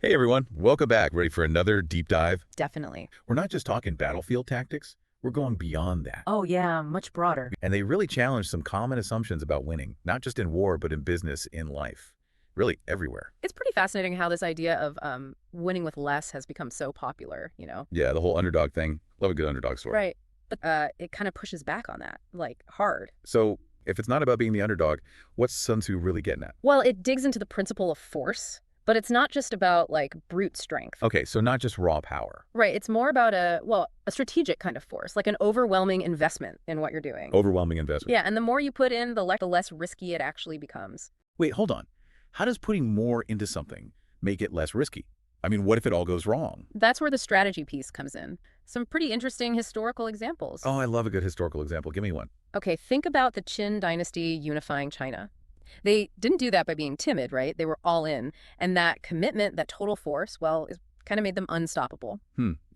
Hey everyone, welcome back. Ready for another deep dive? Definitely. We're not just talking battlefield tactics, we're going beyond that. Oh, yeah, much broader. And they really challenge some common assumptions about winning, not just in war, but in business, in life, really everywhere. It's pretty fascinating how this idea of winning with less has become so popular. Yeah, the whole underdog thing. Love a good underdog story. Right. But it kind of pushes back on that, like hard. So if it's not about being the underdog, what's Sun Tzu really getting at? Well, it digs into the principle of force, but it's not just about like brute strength. Okay, so not just raw power. Right. It's more about a strategic kind of force, like an overwhelming investment in what you're doing. Overwhelming investment. Yeah, and the more you put in, the less risky it actually becomes. Wait, hold on. How does putting more into something make it less risky? I mean, what if it all goes wrong? That's where the strategy piece comes in. Some pretty interesting historical examples. Oh, I love a good historical example. Give me one. Okay, think about the Qin dynasty unifying China. They didn't do that by being timid, right? They were all in. And that commitment, that total force, well, it kind of made them unstoppable.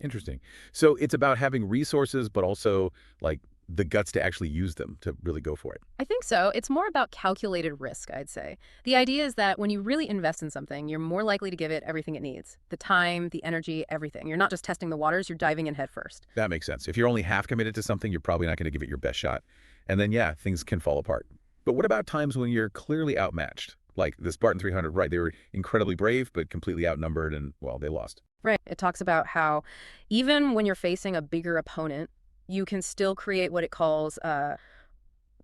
Interesting. So it's about having resources, but also like the guts to actually use them, to really go for it. I think so. It's more about calculated risk, I'd say. The idea is that when you really invest in something, you're more likely to give it everything it needs. The time, the energy, everything. You're not just testing the waters, you're diving in head first. That makes sense. If you're only half committed to something, you're probably not going to give it your best shot. And then, yeah, things can fall apart. But what about times when you're clearly outmatched? Like the Spartan 300, right? They were incredibly brave, but completely outnumbered, and, well, they lost. Right. It talks about how even when you're facing a bigger opponent, you can still create what it calls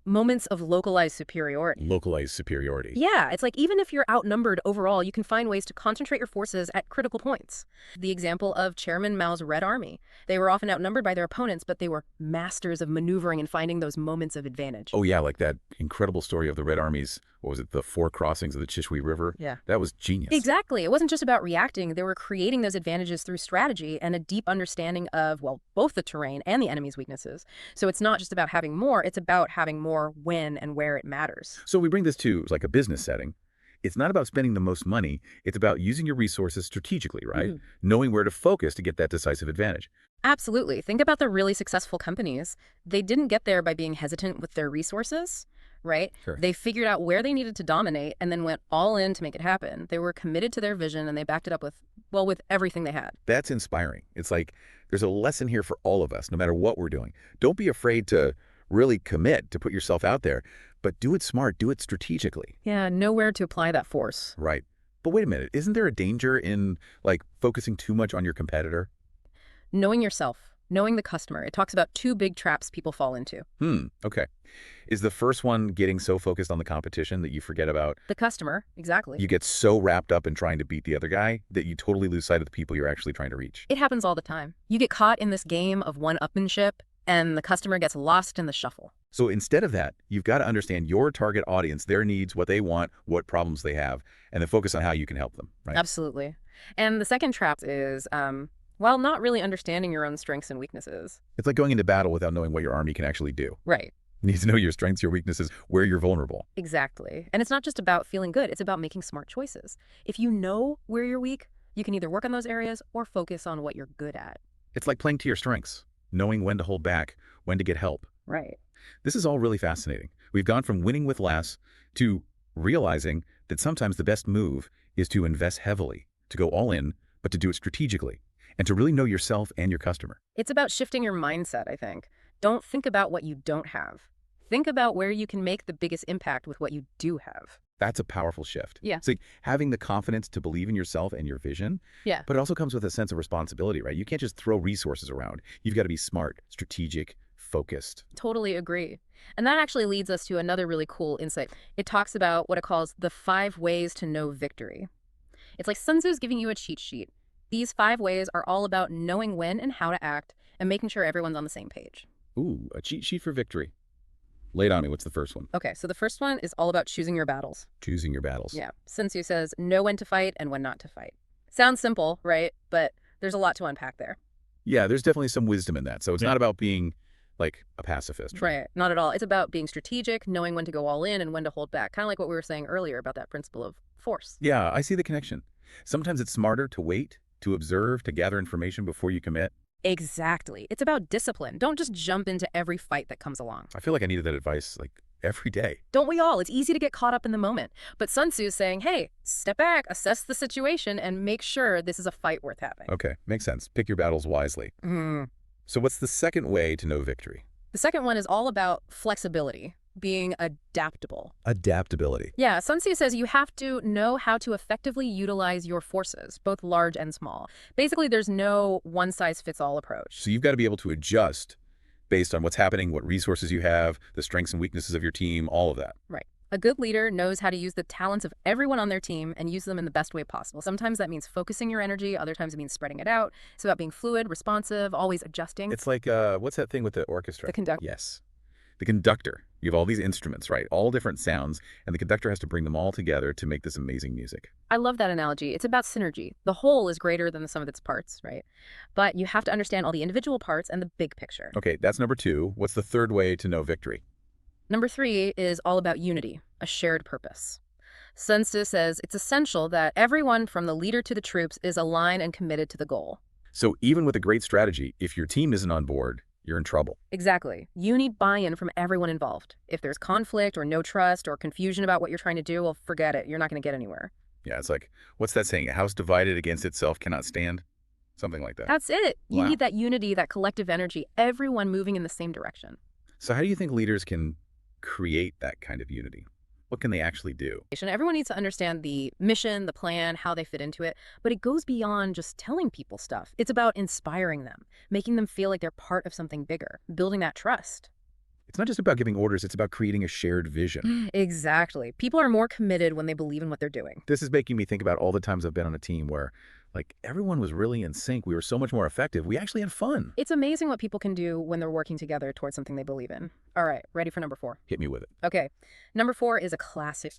moments of localized superiority. Localized superiority. Yeah, it's like even if you're outnumbered overall, you can find ways to concentrate your forces at critical points. The example of Chairman Mao's Red Army. They were often outnumbered by their opponents, but they were masters of maneuvering and finding those moments of advantage. Oh, yeah, like that incredible story of the Red Army's, what was it, the 4 crossings of the Chishui River? Yeah. That was genius. Exactly. It wasn't just about reacting. They were creating those advantages through strategy and a deep understanding of, well, both the terrain and the enemy's weaknesses. So it's not just about having more, it's about having more when and where it matters. So we bring this to like a business setting. It's not about spending the most money. It's about using your resources strategically, right? Knowing where to focus to get that decisive advantage. Absolutely. Think about the really successful companies. They didn't get there by being hesitant with their resources, right? Sure. They figured out where they needed to dominate and then went all in to make it happen. They were committed to their vision and they backed it up with, well, with everything they had. That's inspiring. It's like there's a lesson here for all of us, no matter what we're doing. Don't be afraid to really commit, to put yourself out there, but do it smart, do it strategically. Yeah, know where to apply that force. Right. But wait a minute, isn't there a danger in like focusing too much on your competitor? Knowing yourself, knowing the customer. It talks about 2 big traps people fall into. Okay. Is the first one getting so focused on the competition that you forget about The customer, exactly. you get so wrapped up in trying to beat the other guy that you totally lose sight of the people you're actually trying to reach? It happens all the time. You get caught in this game of one-upmanship and the customer gets lost in the shuffle. So instead of that, you've got to understand your target audience, their needs, what they want, what problems they have, and then focus on how you can help them, right? Absolutely. And the second trap is, well, not really understanding your own strengths and weaknesses. It's like going into battle without knowing what your army can actually do. Right. You need to know your strengths, your weaknesses, where you're vulnerable. Exactly. And it's not just about feeling good. It's about making smart choices. If you know where you're weak, you can either work on those areas or focus on what you're good at. It's like playing to your strengths, knowing when to hold back, when to get help. Right. This is all really fascinating. We've gone from winning with less to realizing that sometimes the best move is to invest heavily, to go all in, but to do it strategically, and to really know yourself and your customer. It's about shifting your mindset, I think. Don't think about what you don't have. Think about where you can make the biggest impact with what you do have. That's a powerful shift. Yeah. It's like having the confidence to believe in yourself and your vision. Yeah. But it also comes with a sense of responsibility, right? You can't just throw resources around. You've got to be smart, strategic, focused. Totally agree. And that actually leads us to another really cool insight. It talks about what it calls the 5 ways to know victory. It's like Sun Tzu's giving you a cheat sheet. These 5 ways are all about knowing when and how to act and making sure everyone's on the same page. Ooh, a cheat sheet for victory. Lay it on me. What's the first one? Okay, so the first one is all about choosing your battles. Choosing your battles. Yeah. Sun Tzu says, know when to fight and when not to fight. Sounds simple, right? But there's a lot to unpack there. Yeah, there's definitely some wisdom in that. So it's not about being like a pacifist. Right. Not at all. It's about being strategic, knowing when to go all in and when to hold back. Kind of like what we were saying earlier about that principle of force. Yeah, I see the connection. Sometimes it's smarter to wait, to observe, to gather information before you commit. Exactly. It's about discipline. Don't just jump into every fight that comes along. I feel like I needed that advice like every day. Don't we all? It's easy to get caught up in the moment. But Sun Tzu is saying, hey, step back, assess the situation, and make sure this is a fight worth having. Okay, makes sense. Pick your battles wisely. Mm. So what's the second way to know victory? The second one is all about flexibility, being adaptable. Adaptability. Yeah, Sun Tzu says you have to know how to effectively utilize your forces, both large and small. Basically, there's no one-size-fits-all approach. So you've got to be able to adjust based on what's happening, what resources you have, the strengths and weaknesses of your team, all of that. Right. A good leader knows how to use the talents of everyone on their team and use them in the best way possible. Sometimes that means focusing your energy. Other times it means spreading it out. It's about being fluid, responsive, always adjusting. It's like, what's that thing with the orchestra? The conductor. Yes. The conductor. You have all these instruments, right? All different sounds, and the conductor has to bring them all together to make this amazing music. I love that analogy. It's about synergy. The whole is greater than the sum of its parts, right? But you have to understand all the individual parts and the big picture. Okay, that's number 2. What's the third way to know victory? Number 3 is all about unity, a shared purpose. Sun Tzu says it's essential that everyone from the leader to the troops is aligned and committed to the goal. So even with a great strategy, if your team isn't on board, you're in trouble. Exactly. You need buy-in from everyone involved. If there's conflict or no trust or confusion about what you're trying to do, well, forget it. You're not going to get anywhere. Yeah, it's like, what's that saying? A house divided against itself cannot stand? Something like that. That's it. You Wow. need that unity, that collective energy, everyone moving in the same direction. So how do you think leaders can create that kind of unity? What can they actually do? Everyone needs to understand the mission, the plan, how they fit into it, but it goes beyond just telling people stuff. It's about inspiring them, making them feel like they're part of something bigger, building that trust. It's not just about giving orders, it's about creating a shared vision. Exactly. People are more committed when they believe in what they're doing. This is making me think about all the times I've been on a team where, like, everyone was really in sync. We were so much more effective. We actually had fun. It's amazing what people can do when they're working together towards something they believe in. All right, ready for number 4? Hit me with it. Okay, number 4 is a classic.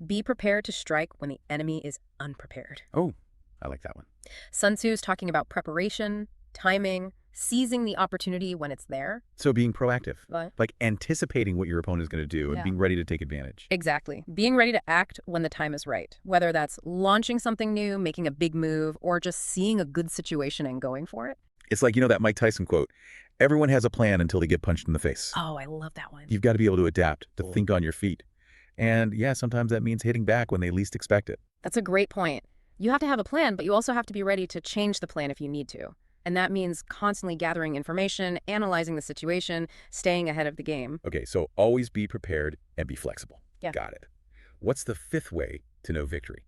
Be prepared to strike when the enemy is unprepared. Oh, I like that one. Sun Tzu's talking about preparation, timing, seizing the opportunity when it's there. So being proactive, What? like anticipating what your opponent is going to do and Yeah. being ready to take advantage. Exactly. Being ready to act when the time is right, whether that's launching something new, making a big move, or just seeing a good situation and going for it. It's like, that Mike Tyson quote, everyone has a plan until they get punched in the face. Oh, I love that one. You've got to be able to adapt, to Cool. think on your feet. And yeah, sometimes that means hitting back when they least expect it. That's a great point. You have to have a plan, but you also have to be ready to change the plan if you need to. And that means constantly gathering information, analyzing the situation, staying ahead of the game. Okay, so always be prepared and be flexible. Yeah. Got it. What's the 5th way to know victory?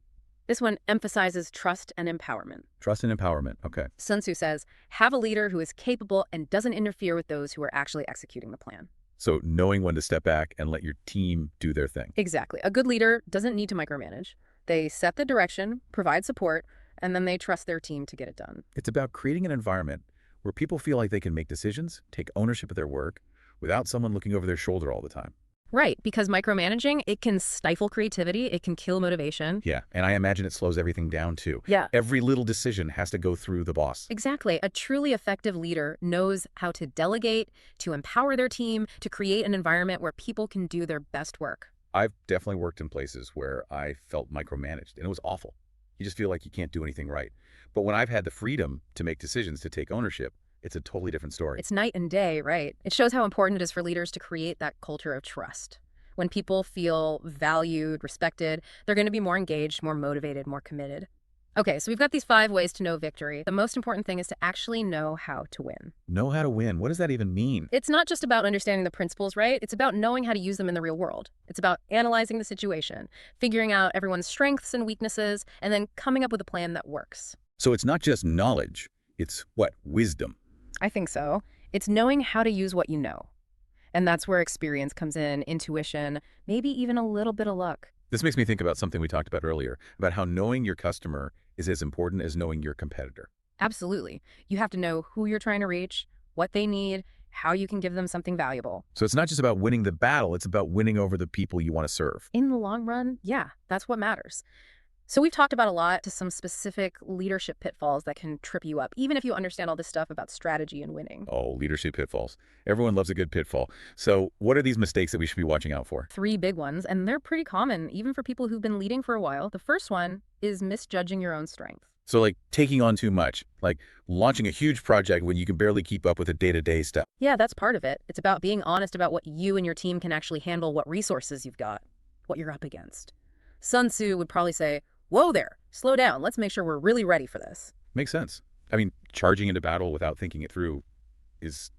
This one emphasizes trust and empowerment. Trust and empowerment. Okay. Sun Tzu says, have a leader who is capable and doesn't interfere with those who are actually executing the plan. So knowing when to step back and let your team do their thing. Exactly. A good leader doesn't need to micromanage. They set the direction, provide support, and then they trust their team to get it done. It's about creating an environment where people feel like they can make decisions, take ownership of their work, without someone looking over their shoulder all the time. Right, because micromanaging, it can stifle creativity, it can kill motivation. Yeah, and I imagine it slows everything down too. Yeah. Every little decision has to go through the boss. Exactly. A truly effective leader knows how to delegate, to empower their team, to create an environment where people can do their best work. I've definitely worked in places where I felt micromanaged, and it was awful. You just feel like you can't do anything right. But when I've had the freedom to make decisions, to take ownership, it's a totally different story. It's night and day, right? It shows how important it is for leaders to create that culture of trust. When people feel valued, respected, they're going to be more engaged, more motivated, more committed. Okay, so we've got these 5 ways to know victory. The most important thing is to actually know how to win. Know how to win. What does that even mean? It's not just about understanding the principles, right? It's about knowing how to use them in the real world. It's about analyzing the situation, figuring out everyone's strengths and weaknesses, and then coming up with a plan that works. So it's not just knowledge. It's what? Wisdom. I think so. It's knowing how to use what you know. And that's where experience comes in, intuition, maybe even a little bit of luck. This makes me think about something we talked about earlier, about how knowing your customer is as important as knowing your competitor. Absolutely. You have to know who you're trying to reach, what they need, how you can give them something valuable. So it's not just about winning the battle, it's about winning over the people you want to serve. In the long run, yeah, that's what matters. So we've talked about a lot to some specific leadership pitfalls that can trip you up, even if you understand all this stuff about strategy and winning. Oh, leadership pitfalls. Everyone loves a good pitfall. So what are these mistakes that we should be watching out for? 3 big ones, and they're pretty common, even for people who've been leading for a while. The first one is misjudging your own strength. So like taking on too much, like launching a huge project when you can barely keep up with the day-to-day stuff. Yeah, that's part of it. It's about being honest about what you and your team can actually handle, what resources you've got, what you're up against. Sun Tzu would probably say, whoa there, slow down. Let's make sure we're really ready for this. Makes sense. I mean, charging into battle without thinking it through is,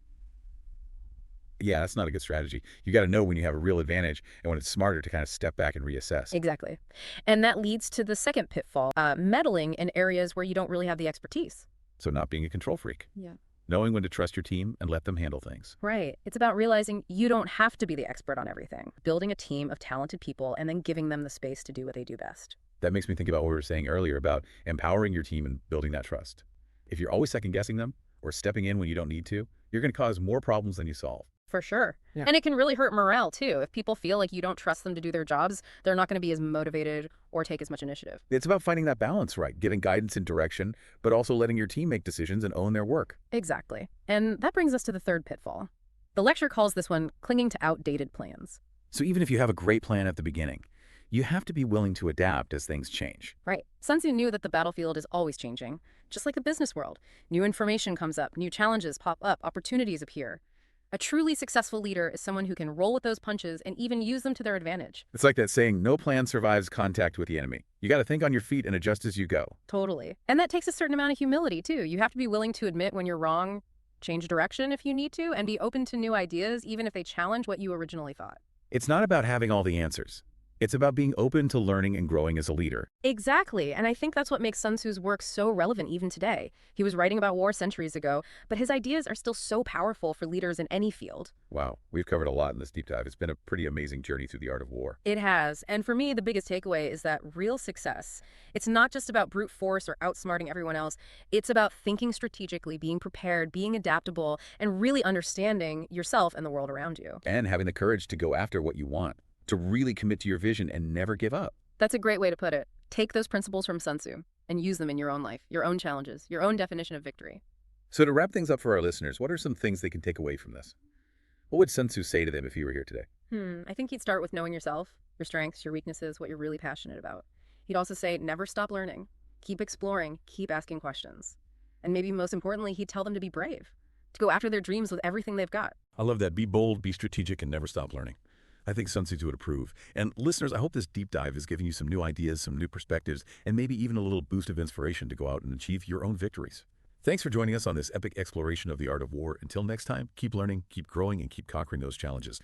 yeah, that's not a good strategy. You got to know when you have a real advantage and when it's smarter to kind of step back and reassess. Exactly. And that leads to the second pitfall, meddling in areas where you don't really have the expertise. So not being a control freak. Yeah. Knowing when to trust your team and let them handle things. Right. It's about realizing you don't have to be the expert on everything. Building a team of talented people and then giving them the space to do what they do best. That makes me think about what we were saying earlier about empowering your team and building that trust. If you're always second-guessing them or stepping in when you don't need to, you're going to cause more problems than you solve. For sure. Yeah. And it can really hurt morale, too. If people feel like you don't trust them to do their jobs, they're not going to be as motivated or take as much initiative. It's about finding that balance, right? Giving guidance and direction, but also letting your team make decisions and own their work. Exactly. And that brings us to the third pitfall. The lecture calls this one clinging to outdated plans. So even if you have a great plan at the beginning, you have to be willing to adapt as things change. Right. Sun Tzu knew that the battlefield is always changing, just like the business world. New information comes up, new challenges pop up, opportunities appear. A truly successful leader is someone who can roll with those punches and even use them to their advantage. It's like that saying, no plan survives contact with the enemy. You got to think on your feet and adjust as you go. Totally. And that takes a certain amount of humility, too. You have to be willing to admit when you're wrong, change direction if you need to, and be open to new ideas, even if they challenge what you originally thought. It's not about having all the answers. It's about being open to learning and growing as a leader. Exactly. And I think that's what makes Sun Tzu's work so relevant even today. He was writing about war centuries ago, but his ideas are still so powerful for leaders in any field. Wow, we've covered a lot in this deep dive. It's been a pretty amazing journey through the art of war. It has. And for me, the biggest takeaway is that real success, it's not just about brute force or outsmarting everyone else. It's about thinking strategically, being prepared, being adaptable, and really understanding yourself and the world around you. And having the courage to go after what you want, to really commit to your vision and never give up. That's a great way to put it. Take those principles from Sun Tzu and use them in your own life, your own challenges, your own definition of victory. So to wrap things up for our listeners, what are some things they can take away from this? What would Sun Tzu say to them if he were here today? I think he'd start with knowing yourself, your strengths, your weaknesses, what you're really passionate about. He'd also say, never stop learning. Keep exploring, keep asking questions. And maybe most importantly, he'd tell them to be brave, to go after their dreams with everything they've got. I love that. Be bold, be strategic, and never stop learning. I think Sun Tzu would approve. And listeners, I hope this deep dive is giving you some new ideas, some new perspectives, and maybe even a little boost of inspiration to go out and achieve your own victories. Thanks for joining us on this epic exploration of the art of war. Until next time, keep learning, keep growing, and keep conquering those challenges.